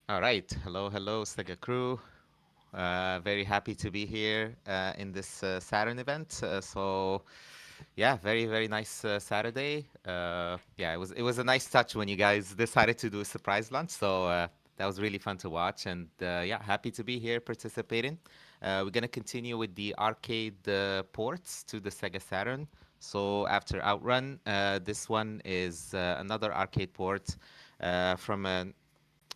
All right. Hello, hello, SegaCrew. Very happy to be here in this Saturn event. Yeah, very nice Saturday. Yeah, it was a nice touch when you guys decided to do a surprise launch. That was really fun to watch, and yeah, happy to be here participating. We're gonna continue with the arcade ports to the Sega Saturn. So after Outrun, this one is another arcade port from an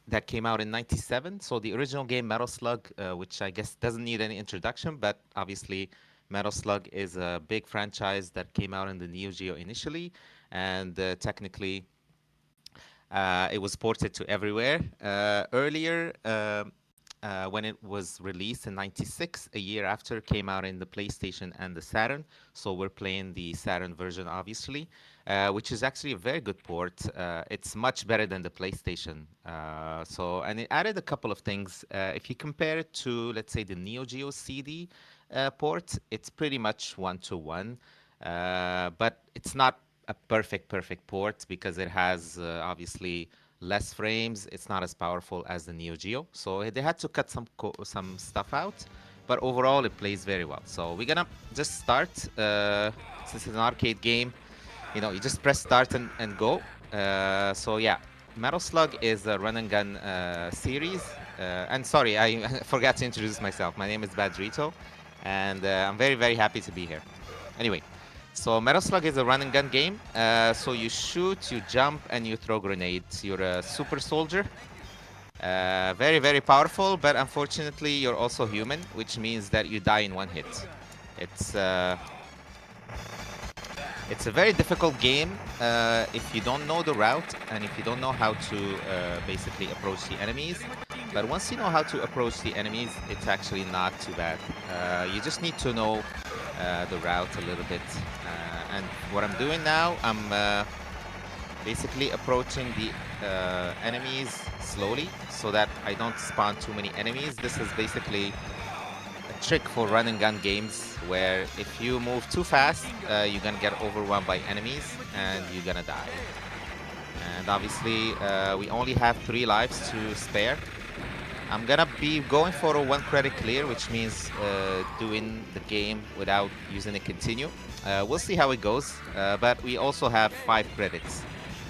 that came out in 97. So the original game Metal Slug, which I guess doesn't need any introduction, but obviously Metal Slug is a big franchise that came out in the Neo Geo initially, and technically it was ported to everywhere. Earlier, when it was released in 96, a year after, came out in the PlayStation and the Saturn. So we're playing the Saturn version, obviously, which is actually a very good port. It's much better than the PlayStation. And it added a couple of things. If you compare it to, let's say, the Neo Geo CD port, it's pretty much one to one. But it's not a perfect port because it has obviously less frames. It's not as powerful as the Neo Geo, so they had to cut some stuff out. But overall, it plays very well. So we're gonna just start. Since it's an arcade game, you just press start and go. So yeah, Metal Slug is a run and gun series. And sorry, I forgot to introduce myself. My name is Badrrito, and I'm very happy to be here. Anyway, so Metal Slug is a run and gun game. So you shoot, you jump, and you throw grenades. You're a super soldier. Very powerful, but unfortunately you're also human, which means that you die in one hit. It's uh, it's a very difficult game if you don't know the route and if you don't know how to basically approach the enemies. But once you know how to approach the enemies, it's actually not too bad. You just need to know the route a little bit. And what I'm doing now, I'm basically approaching the enemies slowly so that I don't spawn too many enemies. This is basically a trick for run and gun games where if you move too fast, you're gonna get overwhelmed by enemies and you're gonna die. And obviously, we only have 3 lives to spare. I'm gonna be going for a 1 credit clear, which means doing the game without using a continue. We'll see how it goes, but we also have 5 credits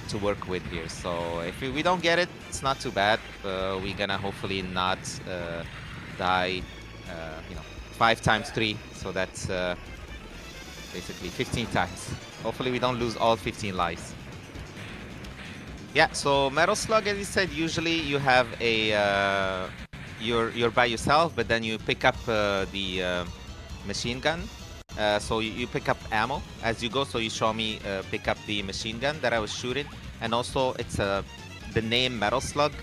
to work with here. So if we don't get it, it's not too bad. We're gonna hopefully not die, 5 times 3, so that's basically 15 times. Hopefully we don't lose all 15 lives. Yeah, so Metal Slug, as you said, usually you have a you're by yourself, but then you pick up the machine gun. So you pick up ammo as you go. So you show me pick up the machine gun that I was shooting, and also it's the name Metal Slug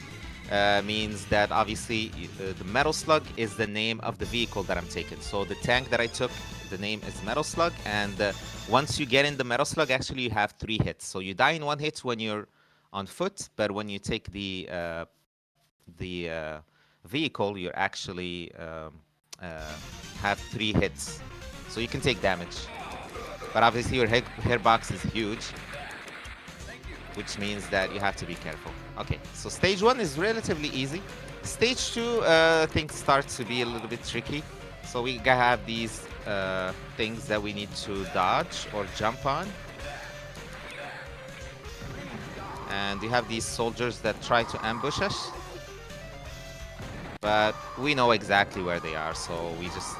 means that obviously the Metal Slug is the name of the vehicle that I'm taking. So the tank that I took, the name is Metal Slug, and once you get in the Metal Slug, actually you have 3 hits. So you die in 1 hit when you're on foot, but when you take the vehicle, you actually have 3 hits, so you can take damage. But obviously your hitbox is huge, which means that you have to be careful. Okay, so stage 1 is relatively easy. Stage 2, things start to be a little bit tricky. So we have these things that we need to dodge or jump on. And we have these soldiers that try to ambush us. But we know exactly where they are, so we just...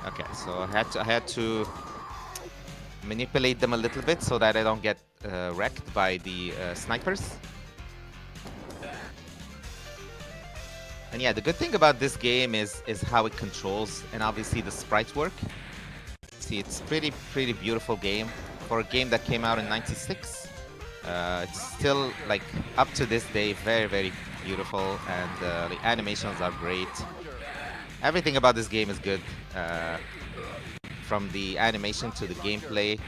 Okay, so I had to manipulate them a little bit so that I don't get wrecked by the snipers. And yeah, the good thing about this game is how it controls, and obviously the sprites work. See, it's pretty beautiful game for a game that came out in '96. It's still, like, up to this day, very beautiful, and the animations are great. Everything about this game is good, from the animation to the gameplay.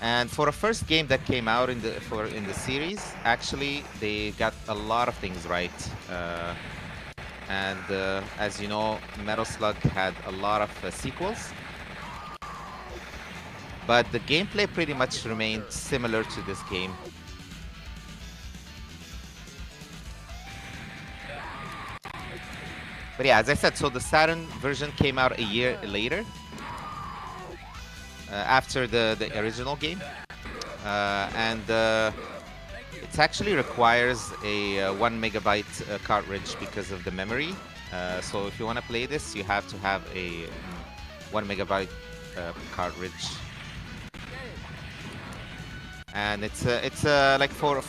And for a first game that came out in the series, actually they got a lot of things right. As you know, Metal Slug had a lot of sequels. but the gameplay pretty much remained similar to this game. But yeah, as I said, so the Saturn version came out a year later, after the original game, and it actually requires a 1 megabyte cartridge because of the memory. So if you want to play this, you have to have a 1 megabyte cartridge. And it's like for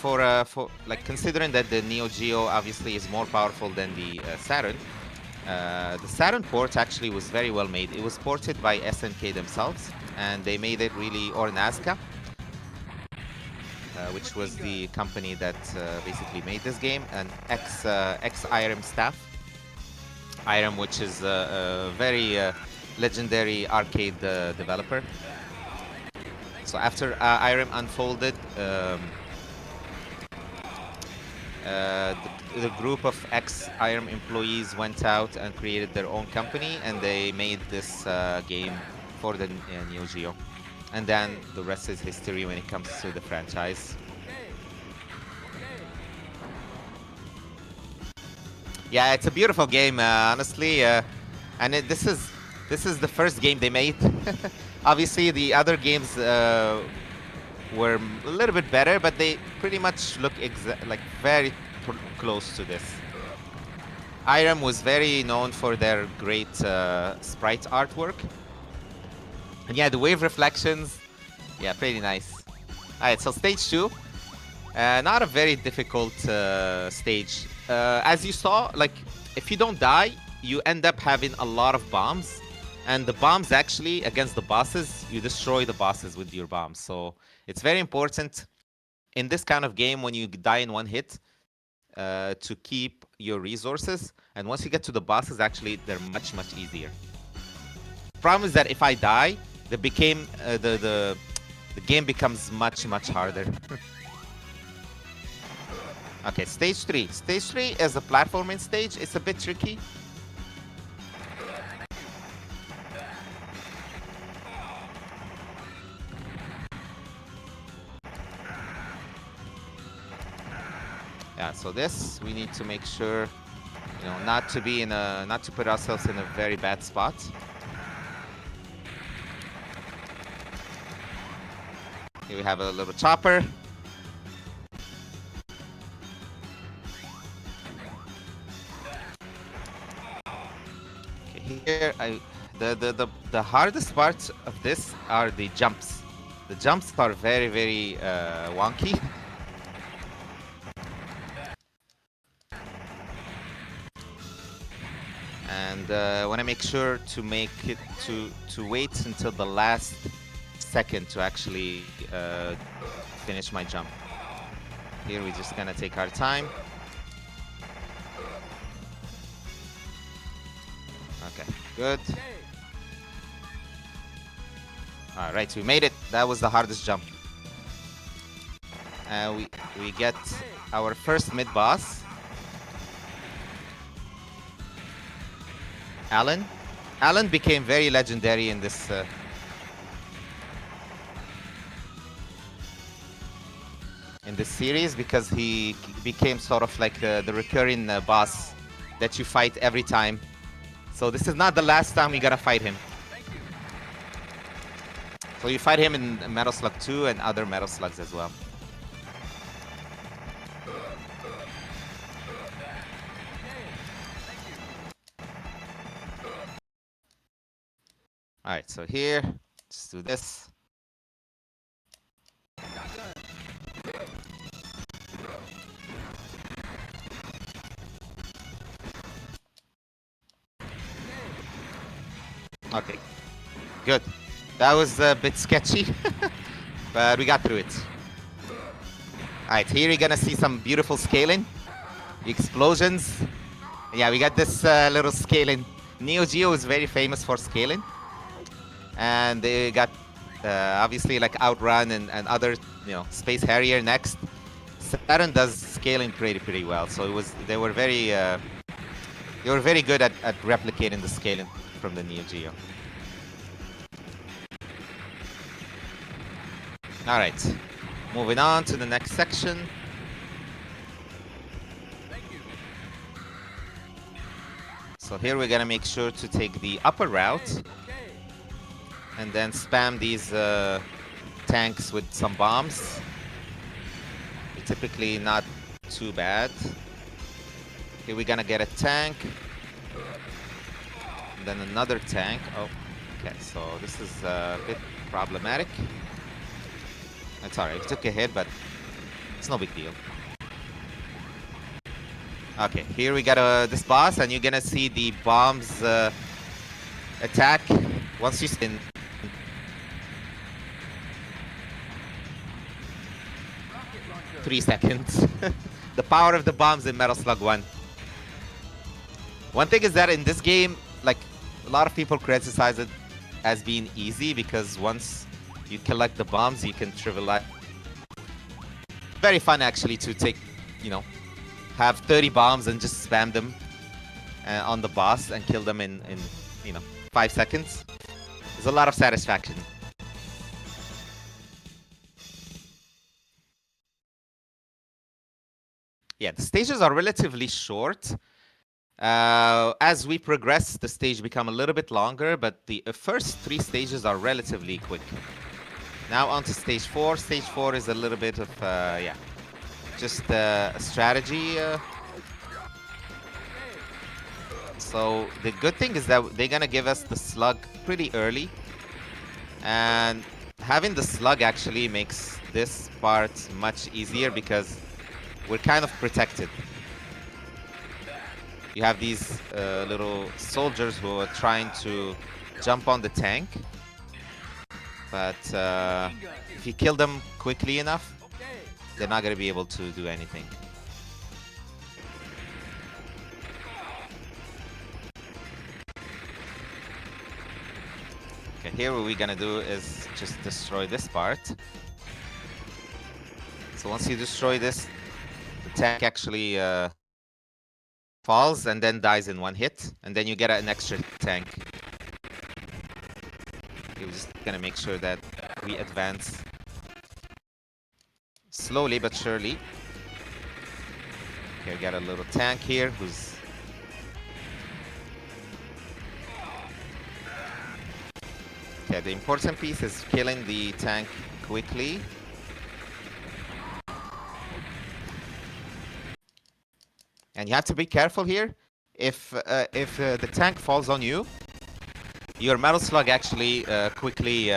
like, considering that the Neo Geo obviously is more powerful than the Saturn. The Saturn port actually was very well made. It was ported by SNK themselves, and they made it really, or Nazca, which was the company that basically made this game, and ex IRM staff. IRM, which is a very legendary arcade developer. So after IRM unfolded, the group of ex-IRM employees went out and created their own company, and they made this game for the Neo Geo. And then the rest is history when it comes to the franchise. Yeah, it's a beautiful game, honestly, and this is the first game they made. Obviously, the other games were a little bit better, but they pretty much look like very close to this. IRM was very known for their great sprite artwork. And yeah, the wave reflections, yeah, pretty nice. Alright, so stage 2. Not a very difficult stage. As you saw, like, if you don't die, you end up having a lot of bombs. And the bombs actually, against the bosses, you destroy the bosses with your bombs. So it's very important in this kind of game, when you die in one hit, to keep your resources. And once you get to the bosses, actually, they're much, much easier. Problem is that if I die, the game becomes much, much harder. Okay, stage 3. Stage 3 is a platforming stage. It's a bit tricky. Yeah, so this, we need to make sure, you know, not to put ourselves in a very bad spot. Here we have a little chopper. Okay, here the hardest part of this are the jumps. The jumps are very, very wonky. And want to make sure to make it to wait until the last second to actually finish my jump. Here we're just gonna take our time. Okay, good. All right, we made it. That was the hardest jump. We get our first mid boss. Alan. Alan became very legendary in this. In this series, because he became sort of like the recurring boss that you fight every time. So this is not the last time you gotta fight him. So you fight him in Metal Slug 2 and other Metal Slugs as well. Alright, so here, let's do this. Okay, good. That was a bit sketchy, but we got through it. Alright, here you're gonna see some beautiful scaling. Explosions. Yeah, we got this little scaling. Neo Geo is very famous for scaling. And they got obviously like Outrun and other, you know, Space Harrier next. Saturn does scaling pretty well. So they were very good at replicating the scaling from the Neo Geo. All right, moving on to the next section. So here we're gonna make sure to take the upper route and then spam these tanks with some bombs. Typically not too bad. Here we're gonna get a tank. And then another tank. Oh, okay, so this is a bit problematic. It's alright, it took a hit, but it's no big deal. Okay, here we got this boss, and you're gonna see the bombs attack once you spin. Three seconds. The power of the bombs in Metal Slug 1. One thing is that in this game, like, a lot of people criticize it as being easy because once you collect the bombs, you can trivialize. Very fun actually to take, you know, have 30 bombs and just spam them on the boss and kill them in you know, 5 seconds. There's a lot of satisfaction. Yeah, the stages are relatively short. As we progress, the stage become a little bit longer, but the first 3 stages are relatively quick. Now on to stage 4. Stage 4 is a little bit of, yeah, just a strategy. So the good thing is that they're gonna give us the slug pretty early. And having the slug actually makes this part much easier because we're kind of protected. You have these little soldiers who are trying to jump on the tank. But if you kill them quickly enough, they're not going to be able to do anything. Okay, here what we're going to do is just destroy this part. So once you destroy this, the tank actually falls and then dies in 1 hit. And then you get an extra tank. We're just gonna make sure that we advance slowly but surely. Okay, we got a little tank here who's... Okay, the important piece is killing the tank quickly. And you have to be careful here. If the tank falls on you, your Metal Slug actually quickly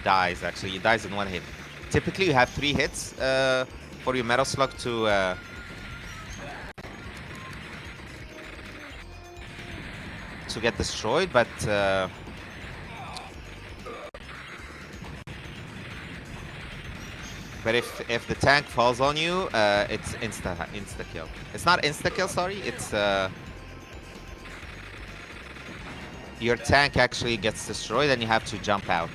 dies. Actually, it dies in 1 hit. Typically, you have 3 hits for your Metal Slug to get destroyed, but if the tank falls on you, it's insta kill. It's not insta kill, sorry. It's your tank actually gets destroyed and you have to jump out.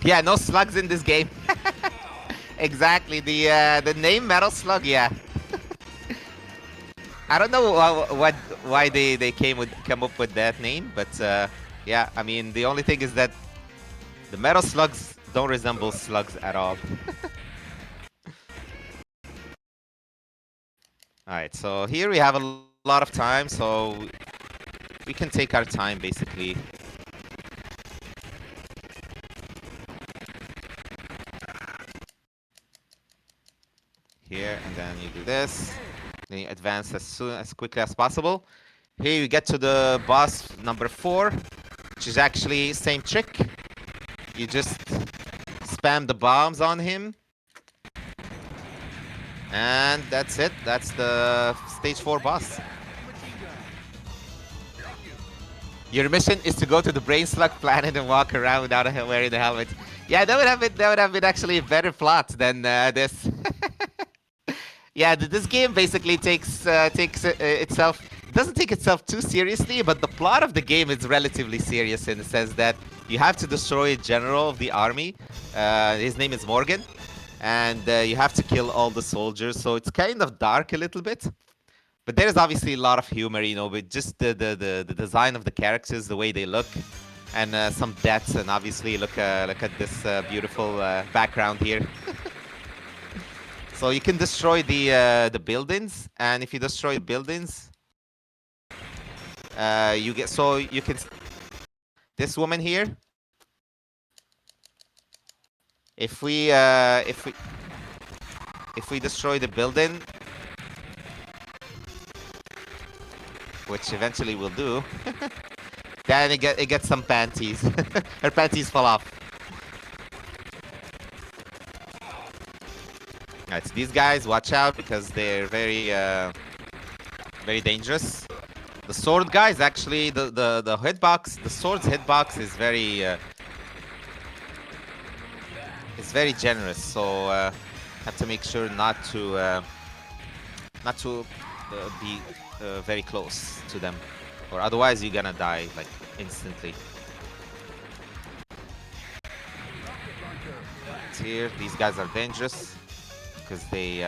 Yeah, no slugs in this game. Exactly. The name Metal Slug, yeah. I don't know why they come up with that name, but yeah, I mean the only thing is that the Metal Slugs don't resemble slugs at all. Alright, so here we have a lot of time, so we can take our time basically. Here, and then you do this. Then you advance as quickly as possible. Here you get to the boss number 4, which is actually same trick. You just spam the bombs on him. And that's it. That's the stage 4 boss. Your mission is to go to the Brain Slug planet and walk around without wearing the helmet. Yeah, that would have been actually a better plot than this. Yeah, this game basically takes itself... doesn't take itself too seriously, but the plot of the game is relatively serious in the sense that you have to destroy a general of the army. His name is Morgan. and you have to kill all the soldiers. So it's kind of dark a little bit. But there's obviously a lot of humor, you know, with just the design of the characters, the way they look, and some deaths. And obviously, look at this beautiful background here. So you can destroy the buildings, and if you destroy the buildings, you get you can this woman here. If we destroy the building, which eventually we'll do, then it gets some panties. Her panties fall off. Alright, so these guys, watch out because they're very very dangerous. The sword guys, actually, the hitbox, the sword's hitbox is very generous. So have to make sure not to be very close to them, or otherwise you're gonna die like instantly. Here, these guys are dangerous because they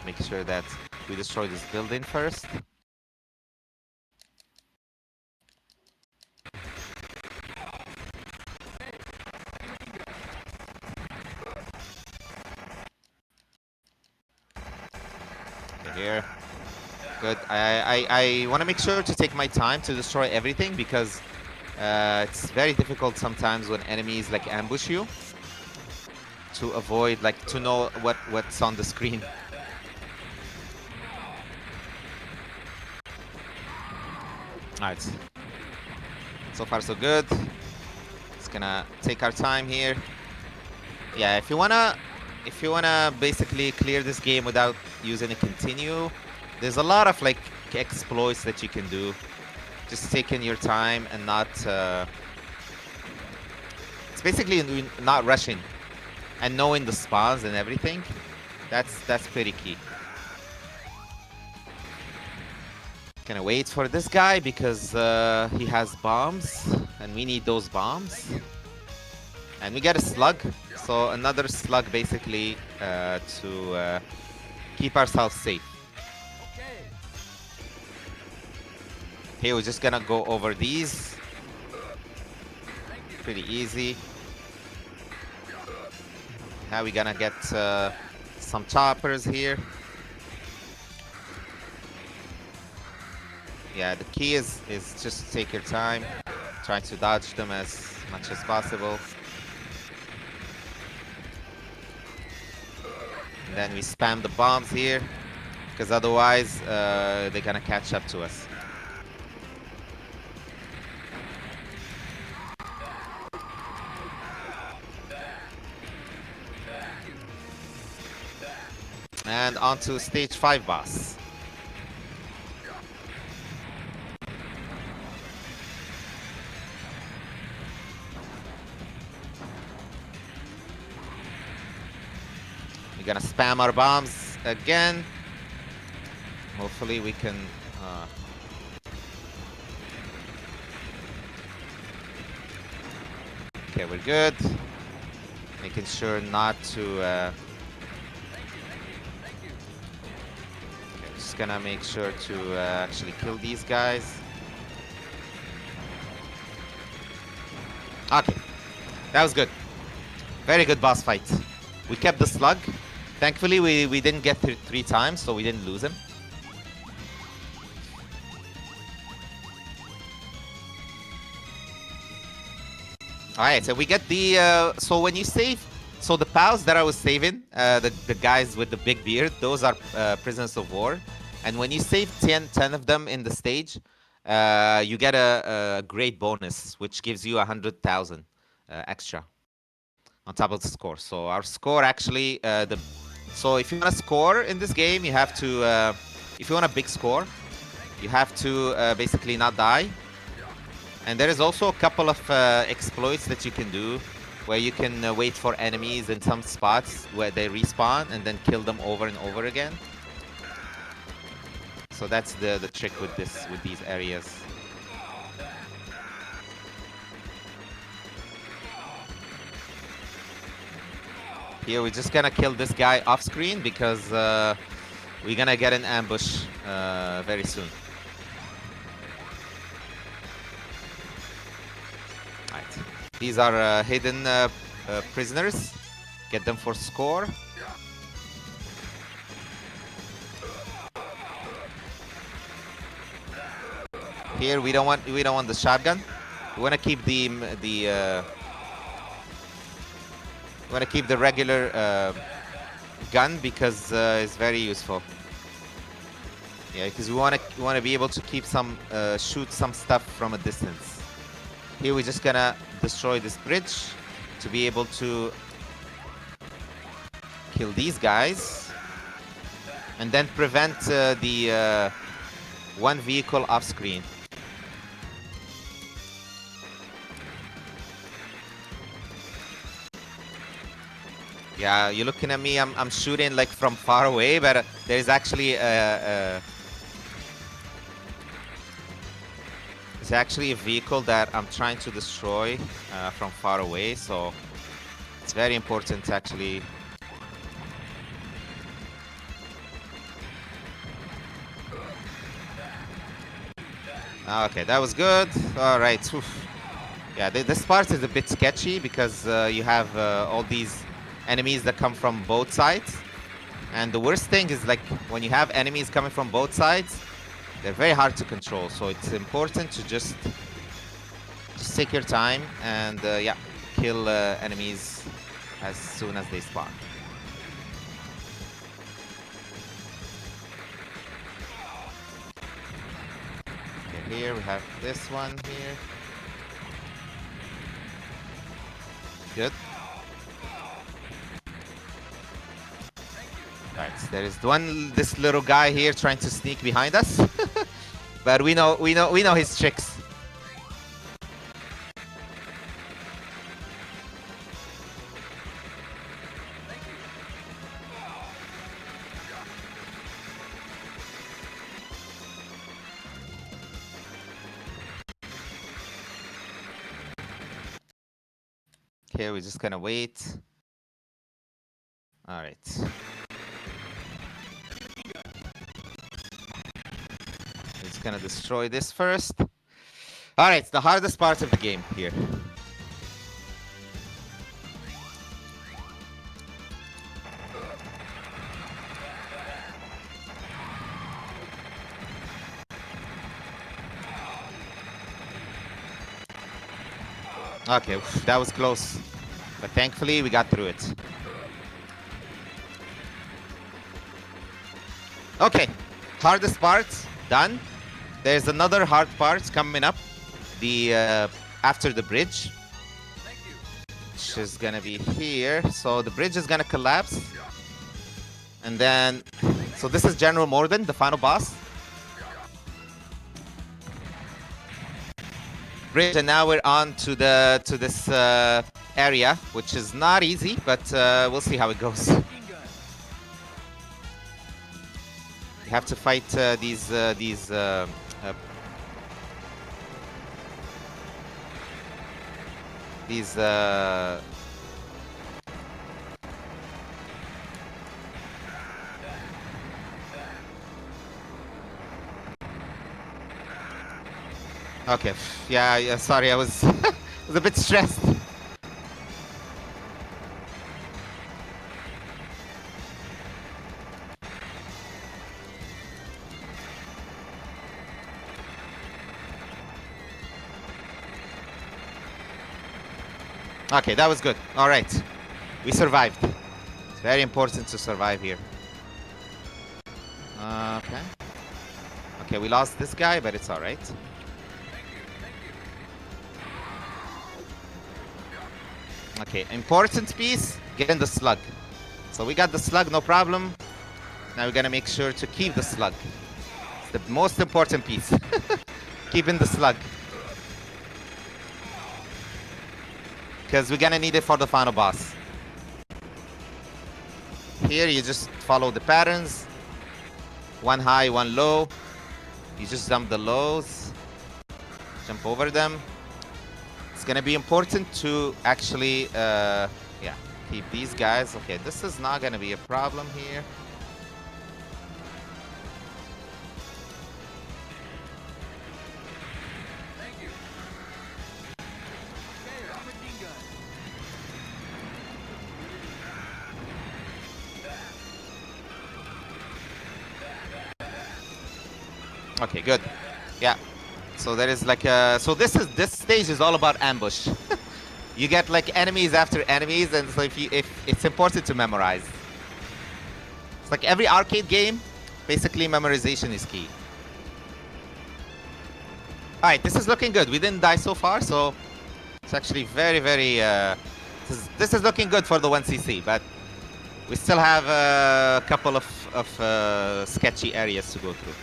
make sure that we destroy this building first. Here. Good. I want to make sure to take my time to destroy everything because it's very difficult sometimes when enemies like ambush you to avoid, like, to know what's on the screen. Alright. So far so good. Just gonna take our time here. Yeah, if you wanna basically clear this game without using a continue, there's a lot of like exploits that you can do. Just taking your time and not it's basically not rushing and knowing the spawns and everything. That's pretty key. Gonna wait for this guy because he has bombs and we need those bombs. And we get a slug, so another slug basically to keep ourselves safe. Okay, we're just gonna go over these. Pretty easy. Now we're gonna get some choppers here. Yeah, the key is just take your time, try to dodge them as much as possible. And then we spam the bombs here, because otherwise they're gonna catch up to us. And on to stage 5 boss. We're gonna spam our bombs again. Hopefully we can okay, we're good. Making sure not to just gonna make sure to actually kill these guys. Okay, that was good. Very good boss fight. We kept the slug. Thankfully, we didn't get through 3 times, so we didn't lose him. Alright, so we get the... so when you save... So the pals that I was saving, the guys with the big beard, those are prisoners of war. And when you save 10 of them in the stage, you get a great bonus, which gives you 100,000 extra on top of the score. So our score actually... So if you want to score in this game, you have to... if you want a big score, you have to basically not die. And there is also a couple of exploits that you can do, where you can wait for enemies in some spots where they respawn and then kill them over and over again. So that's the trick with these areas. Here we're just gonna kill this guy off screen because we're gonna get an ambush very soon. Right. These are hidden prisoners. Get them for score. Here we don't want the shotgun. We want to keep the regular gun because it's very useful. Yeah, because we want to be able to keep some shoot some stuff from a distance. Here we're just gonna destroy this bridge to be able to kill these guys and then prevent the one vehicle off screen. Yeah, you're looking at me. I'm shooting like from far away, but there's actually it's actually a vehicle that I'm trying to destroy from far away. So it's very important to actually. Okay, that was good. All right. Oof. Yeah, this part is a bit sketchy because you have all these enemies that come from both sides. And the worst thing is like when you have enemies coming from both sides, they're very hard to control. So it's important to just take your time and yeah, kill enemies as soon as they spawn. Okay, here we have this one here. Good. Right, there is this little guy here trying to sneak behind us, but we know his tricks. Okay, we're just gonna wait. All right. It's gonna destroy this first. All right, it's the hardest part of the game here. Okay, that was close, but thankfully we got through it. Okay, hardest part done. There's another hard part coming up, the after the bridge, which is gonna be here. So the bridge is gonna collapse, and then so this is General Morden, the final boss. Bridge, and now we're on to this area, which is not easy, but we'll see how it goes. You have to fight these okay, yeah, sorry, I was was a bit stressed. Okay, that was good. All right, we survived. It's very important to survive here. Okay. Okay, we lost this guy, but it's all right. Okay, important piece, getting the slug. So we got the slug, no problem. Now we're gonna make sure to keep the slug. It's the most important piece. Keeping the slug. Because we're gonna need it for the final boss. Here you just follow the patterns. One high, one low. You just jump the lows, jump over them. It's gonna be important to actually, yeah, keep these guys. Okay, this is not gonna be a problem here. Okay, good. Yeah. So there is like a. So this stage is all about ambush. You get like enemies after enemies, and so if it's important to memorize. It's like every arcade game, basically memorization is key. All right, this is looking good. We didn't die so far, so it's actually very, very. This is looking good for the 1cc, but we still have a couple of sketchy areas to go through.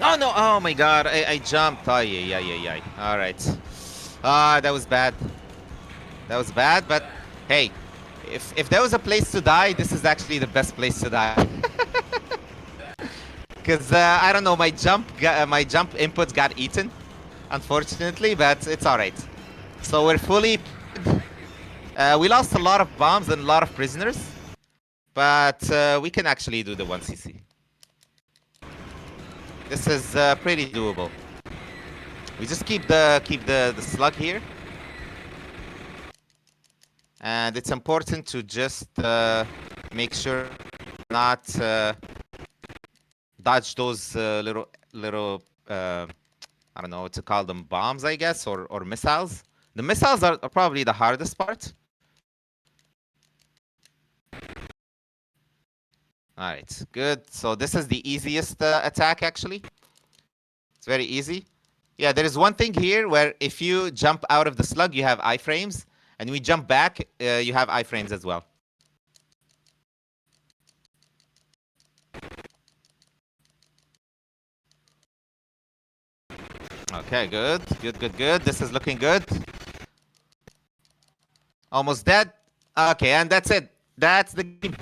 Oh no! Oh my god! I jumped. Oh yeah, yeah, yeah, yeah. All right. That was bad. That was bad. But hey, if there was a place to die, this is actually the best place to die. Because I don't know, my jump inputs got eaten, unfortunately. But it's all right. So we're fully. We lost a lot of bombs and a lot of prisoners, but we can actually do the 1cc. This is pretty doable. We just keep the slug here, and it's important to just make sure not dodge those little I don't know what to call them, bombs, I guess, or missiles. The missiles are probably the hardest part. All right, good. So this is the easiest attack, actually. It's very easy. Yeah, there is one thing here where if you jump out of the slug, you have iframes, and we jump back, you have iframes as well. Okay, good, good, good, good. This is looking good. Almost dead. Okay, and that's it. That's the game.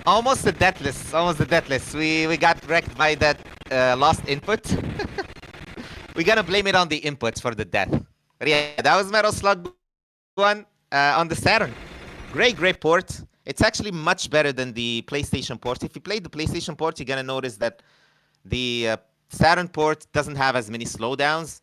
Almost the deathless. Almost the deathless. We got wrecked by that lost input. We gotta blame it on the inputs for the death. But yeah, that was Metal Slug 1 on the Saturn. Great, great port. It's actually much better than the PlayStation port. If you played the PlayStation port, you're gonna notice that the Saturn port doesn't have as many slowdowns.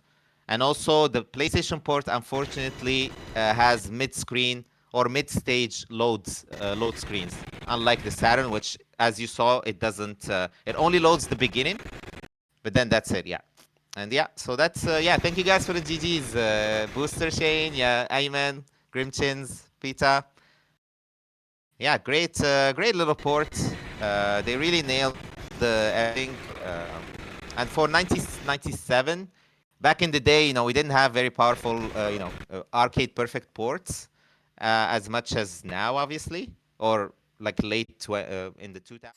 And also, the PlayStation port, unfortunately, has mid-screen or mid-stage load screens. Unlike the Saturn, which, as you saw, it doesn't. It only loads the beginning, but then that's it. Yeah. And yeah, so that's yeah. Thank you guys for the GGs, Booster Shane, yeah, Ayman, Grimchins, Pita. Yeah, great little port. They really nailed the everything. And for 1997, back in the day, you know, we didn't have very powerful, arcade perfect ports as much as now, obviously, or like late in the 2000s.